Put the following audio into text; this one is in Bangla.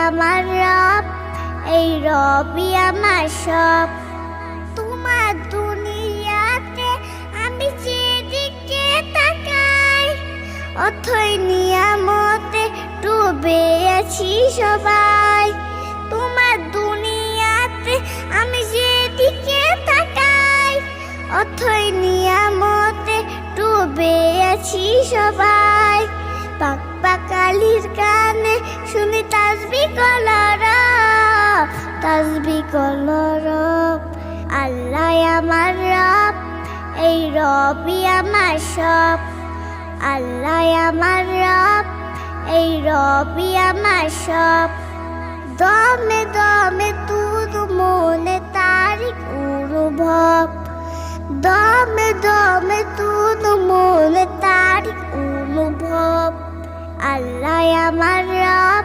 আমার রব, এই রবই আমার সব। তোমার দুনিয়াতে আমি যেদিকে তাকাই, অথই নিয়ামতে ডুবে আছি সবাই। তোমার দুনিয়াতে আমি যেদিকে তাকাই, অথই নিয়ামতে ডুবে আছি সবাই। পাক পাকালির গানে শুনি তাসবিহ কলরব, তাসবিহ কলরব। আল্লাহ আমার রব, এই রবই আমার সব। আল্লাহ আমার রব, এই রবই আমার সব। দমে দমে তুদ মনে তারিখ অনুভব, দমে দমে তুদ মনে তারিখ অনুভব। আল্লাহ আমার রব,